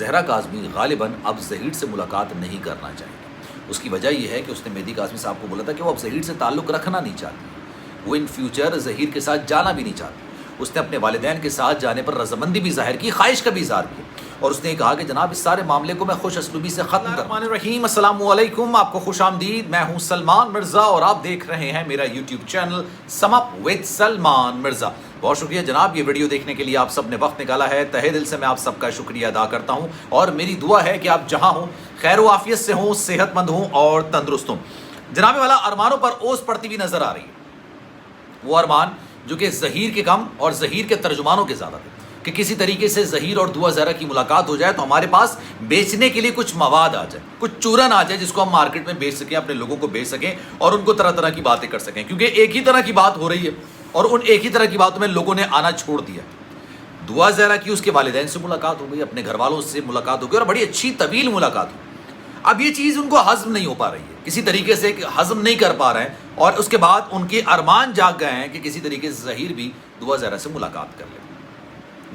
زہرا کاظمی غالباً اب ظہیر سے ملاقات نہیں کرنا چاہیے۔ اس کی وجہ یہ ہے کہ اس نے مہدی کاظمی صاحب کو بولا تھا کہ وہ اب ظہیر سے تعلق رکھنا نہیں چاہتی، وہ ان فیوچر ظہیر کے ساتھ جانا بھی نہیں چاہتی۔ اس نے اپنے والدین کے ساتھ جانے پر رضامندی بھی ظاہر کی، خواہش کا بھی اظہار کیا، اور اس نے کہا کہ جناب اس سارے معاملے کو میں خوش اسلوبی سے ختم کروں۔ الرحمن الرحیم، السلام علیکم، آپ کو خوش آمدید۔ میں ہوں سلمان مرزا اور آپ دیکھ رہے ہیں میرا YouTube channel some up with Salman Mirza. بہت شکریہ جناب، یہ ویڈیو دیکھنے کے لیے آپ سب نے وقت نکالا ہے، تہہ دل سے میں آپ سب کا شکریہ ادا کرتا ہوں، اور میری دعا ہے کہ آپ جہاں ہوں خیر و عافیت سے ہوں، صحت مند ہوں اور تندرست ہوں۔ جناب والا ارمانوں پر اوس پڑتی ہوئی نظر آ رہی ہے، وہ ارمان جو کہ ظہیر کے کم اور ظہیر کے ترجمانوں کے زیادہ تھے، کہ کسی طریقے سے ظہیر اور دعا زہرا کی ملاقات ہو جائے تو ہمارے پاس بیچنے کے لیے کچھ مواد آ جائے، کچھ چورن آ جائے جس کو ہم مارکیٹ میں بیچ سکیں، اپنے لوگوں کو بیچ سکیں اور ان کو طرح طرح کی باتیں کر سکیں، کیونکہ ایک ہی طرح کی بات ہو رہی ہے اور ان ایک ہی طرح کی باتوں میں لوگوں نے آنا چھوڑ دیا۔ دعا زہرا کی اس کے والدین سے ملاقات ہو گئی، اپنے گھر والوں سے ملاقات ہو گئی اور بڑی اچھی طویل ملاقات ہو۔ اب یہ چیز ان کو ہضم نہیں ہو پا رہی ہے، کسی طریقے سے ہضم نہیں کر پا رہے ہیں، اور اس کے بعد ان کے ارمان جاگ گئے ہیں کہ کسی طریقے سے ظہیر بھی دعا زہرا سے ملاقات کر لے۔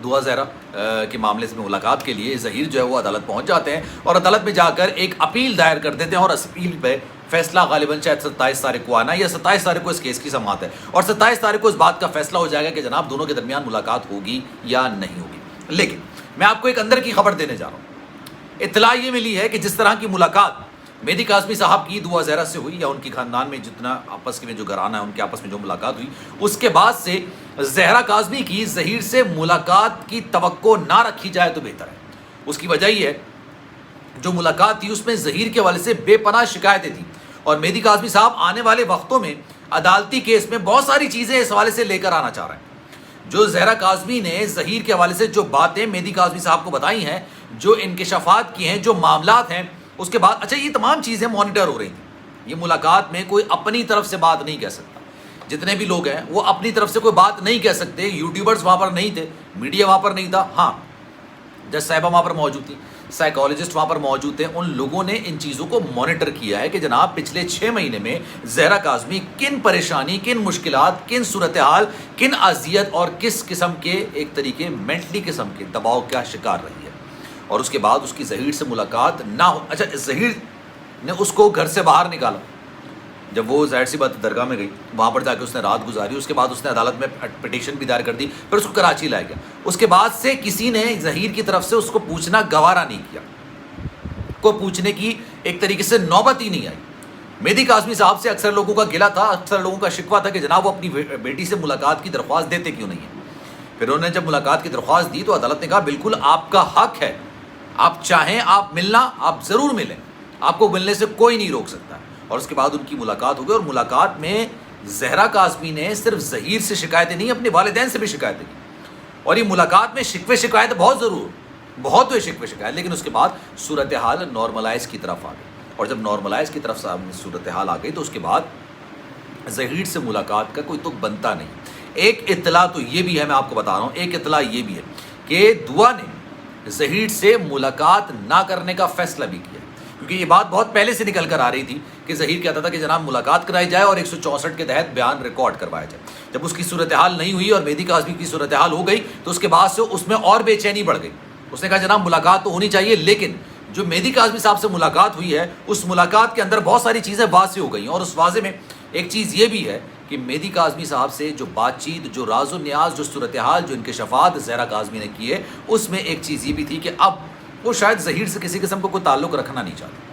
دعا زہرا کے معاملے سے ملاقات کے لیے ظہیر جو ہے وہ عدالت پہنچ جاتے ہیں اور عدالت میں جا کر ایک اپیل دائر کر دیتے ہیں، اور اس اپیل پہ فیصلہ غالباً شاید 27 تاریخ کو آنا یا 27 تاریخ کو اس کیس کی سماعت ہے، اور 27 تاریخ کو اس بات کا فیصلہ ہو جائے گا کہ جناب دونوں کے درمیان ملاقات ہوگی یا نہیں ہوگی۔ لیکن میں آپ کو ایک اندر کی خبر دینے جا رہا ہوں۔ اطلاع یہ ملی ہے کہ جس طرح کی ملاقات مہدی کاظمی صاحب کی دعا زہرا سے ہوئی، یا ان کی خاندان میں جتنا آپس میں جو گھرانہ ہے ان کے آپس میں جو ملاقات ہوئی، اس کے بعد سے زہرا کاظمی کی ظہیر سے ملاقات کی توقع نہ رکھی جائے تو بہتر ہے۔ اس کی وجہ یہ ہے جو ملاقات تھی اس میں ظہیر کے حوالے سے بے پناہ شکایتیں تھیں، اور مہدی کاظمی صاحب آنے والے وقتوں میں عدالتی کیس میں بہت ساری چیزیں اس حوالے سے لے کر آنا چاہ رہے ہیں۔ جو زہرا کاظمی نے ظہیر کے حوالے سے جو باتیں مہدی کاظمی صاحب کو بتائی ہیں، جو انکشافات کی ہیں، جو معاملات ہیں، اس کے بعد اچھا یہ تمام چیزیں مانیٹر ہو رہی تھیں۔ یہ ملاقات میں کوئی اپنی طرف سے بات نہیں کہہ سکتا، جتنے بھی لوگ ہیں وہ اپنی طرف سے کوئی بات نہیں کہہ سکتے۔ یوٹیوبرز وہاں پر نہیں تھے، میڈیا وہاں پر نہیں تھا، ہاں جج صاحبہ وہاں پر موجود تھی، سائیکالوجسٹ وہاں پر موجود تھے۔ ان لوگوں نے ان چیزوں کو مانیٹر کیا ہے کہ جناب پچھلے 6 مہینے میں زہرا کاظمی کن پریشانی، کن مشکلات، کن صورتحال، کن اذیت اور کس قسم کے ایک طریقے مینٹلی قسم کے دباؤ کا شکار رہی ہے، اور اس کے بعد اس کی ظہیر سے ملاقات نہ ہو۔ اچھا ظہیر نے اس کو گھر سے باہر نکالا، جب وہ ظاہر سی بات درگاہ میں گئی، وہاں پر جا کے اس نے رات گزاری، اس کے بعد اس نے عدالت میں پٹیشن بھی دائر کر دی، پھر اس کو کراچی لایا گیا۔ اس کے بعد سے کسی نے ظہیر کی طرف سے اس کو پوچھنا گوارا نہیں کیا، کو پوچھنے کی ایک طریقے سے نوبت ہی نہیں آئی۔ مہدی کاظمی صاحب سے اکثر لوگوں کا گلہ تھا، اکثر لوگوں کا شکوہ تھا کہ جناب وہ اپنی بیٹی سے ملاقات کی درخواست دیتے کیوں نہیں ہیں۔ پھر انہوں نے جب ملاقات کی درخواست دی تو عدالت نے کہا بالکل آپ کا حق ہے، آپ چاہیں آپ ملنا آپ ضرور ملیں، آپ کو ملنے سے کوئی نہیں روک سکتا۔ اور اس کے بعد ان کی ملاقات ہو گئی، اور ملاقات میں زہرا کاظمی نے صرف ظہیر سے شکایتیں نہیں، اپنے والدین سے بھی شکایتیں کی، اور یہ ملاقات میں شکوے شکایت بہت ہوئے شکوے شکایت، لیکن اس کے بعد صورتحال نارملائز کی طرف آ گئی، اور جب نارملائز کی طرف صورتحال آ گئی تو اس کے بعد ظہیر سے ملاقات کا کوئی تو بنتا نہیں۔ ایک اطلاع تو یہ بھی ہے، میں آپ کو بتا رہا ہوں، ایک اطلاع یہ بھی ہے کہ دعا نے ظہیر سے ملاقات نہ کرنے کا فیصلہ بھی کیا، کیونکہ یہ بات بہت پہلے سے نکل کر آ رہی تھی کہ ظہیر کہتا تھا کہ جناب ملاقات کرائی جائے اور 164 کے تحت بیان ریکارڈ کروایا جائے۔ جب اس کی صورتحال نہیں ہوئی اور مہدی کاظمی کی صورتحال ہو گئی تو اس کے بعد سے اس میں اور بے چینی بڑھ گئی۔ اس نے کہا جناب ملاقات تو ہونی چاہیے، لیکن جو مہدی کاظمی صاحب سے ملاقات ہوئی ہے اس ملاقات کے اندر بہت ساری چیزیں واضح ہو گئی ہیں، اور اس واضح میں ایک چیز یہ بھی ہے کہ مہدی کاظمی صاحب سے جو بات چیت، جو راز و نیاز، جو صورتحال، جو انکشافات زہرا کاظمی نے کیے، اس میں ایک چیز یہ بھی تھی کہ اب وہ شاید ظہیر سے کسی قسم کو کوئی تعلق رکھنا نہیں چاہتے۔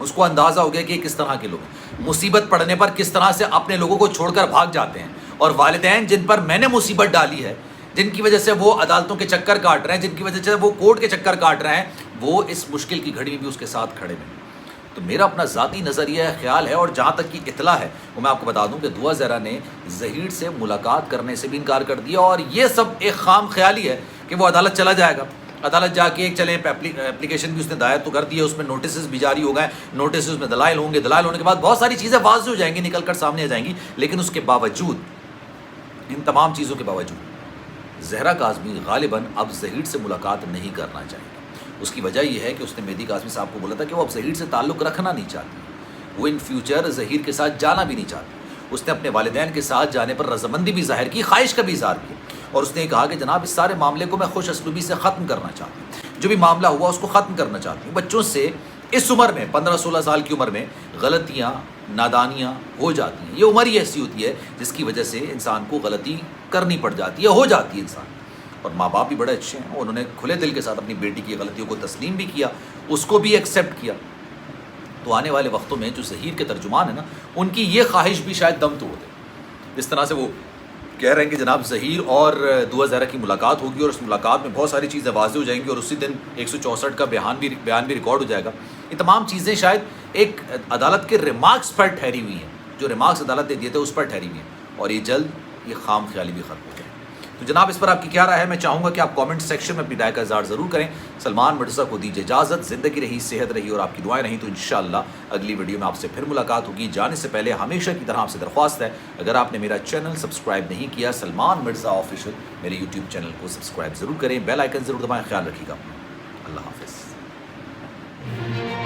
اس کو اندازہ ہو گیا کہ کس طرح کے لوگ ہیں، مصیبت پڑنے پر کس طرح سے اپنے لوگوں کو چھوڑ کر بھاگ جاتے ہیں، اور والدین جن پر میں نے مصیبت ڈالی ہے، جن کی وجہ سے وہ عدالتوں کے چکر کاٹ رہے ہیں، جن کی وجہ سے وہ کورٹ کے چکر کاٹ رہے ہیں، وہ اس مشکل کی گھڑی میں بھی اس کے ساتھ کھڑے ہیں۔ تو میرا اپنا ذاتی نظریہ ہے، خیال ہے، اور جہاں تک کی اطلاع ہے وہ میں آپ کو بتا دوں کہ دعا زہرا نے ظہیر سے ملاقات کرنے سے بھی انکار کر دیا، اور یہ سب ایک خام خیالی ہے کہ وہ عدالت چلا جائے گا، عدالت جا کے ایک چلیں اپلیکیشن بھی اس نے دائر تو کر دی ہے، اس میں نوٹسز بھی جاری ہو گئے، نوٹسز میں دلائل ہوں گے، دلائل ہونے کے بعد بہت ساری چیزیں واضح ہو جائیں گی، نکل کر سامنے آ جائیں گی، لیکن اس کے باوجود، ان تمام چیزوں کے باوجود زہرا کاظمی غالباً اب ظہیر سے ملاقات نہیں کرنا چاہیے۔ اس کی وجہ یہ ہے کہ اس نے مہدی کاظمی صاحب کو بولا تھا کہ وہ اب ظہیر سے تعلق رکھنا نہیں چاہتی، وہ ان فیوچر ظہیر کے ساتھ جانا بھی نہیں چاہتی۔ اس نے اپنے والدین کے ساتھ جانے پر رضامندی بھی ظاہر کی، خواہش کا بھی اظہار کیا، اور اس نے کہا کہ جناب اس سارے معاملے کو میں خوش اسلوبی سے ختم کرنا چاہتا ہوں۔ جو بھی معاملہ ہوا اس کو ختم کرنا چاہتی ہوں. بچوں سے اس عمر میں 15-16 سال کی عمر میں غلطیاں نادانیاں ہو جاتی ہیں. یہ عمر ہی ایسی ہوتی ہے جس کی وجہ سے انسان کو غلطی کرنی پڑ جاتی ہے, ہو جاتی ہے انسان. اور ماں باپ بھی بڑے اچھے ہیں, انہوں نے کھلے دل کے ساتھ اپنی بیٹی کی غلطیوں کو تسلیم بھی کیا, اس کو بھی ایکسیپٹ کیا. تو آنے والے وقتوں میں جو ظہیر کے ترجمان ہیں نا, ان کی یہ خواہش بھی شاید دم توڑ دے. جس طرح سے وہ کہہ رہے ہیں کہ جناب ظہیر اور دعا زہرا کی ملاقات ہوگی اور اس ملاقات میں بہت ساری چیزیں واضح ہو جائیں گی اور اسی دن 164 کا بیان بھی ریکارڈ ہو جائے گا. یہ تمام چیزیں شاید ایک عدالت کے ریمارکس پر ٹھہری ہوئی ہیں, جو ریمارکس عدالت نے دیے تھے اس پر ٹھہری ہوئی ہیں, اور یہ جلد یہ خام خیالی بھی ختم ہو جائے. تو جناب اس پر آپ کی کیا رائے ہے؟ میں چاہوں گا کہ آپ کامنٹ سیکشن میں اپنی رائے کا اظہار ضرور کریں. سلمان مرزا کو دیجیے اجازت. زندگی رہی, صحت رہی اور آپ کی دعائیں رہیں تو انشاءاللہ اگلی ویڈیو میں آپ سے پھر ملاقات ہوگی. جانے سے پہلے ہمیشہ کی طرح آپ سے درخواست ہے, اگر آپ نے میرا چینل سبسکرائب نہیں کیا سلمان مرزا آفیشیل, میرے یوٹیوب چینل کو سبسکرائب ضرور کریں, بیل آئیکن ضرور دبائیں. خیال رکھیے گا. اللہ حافظ.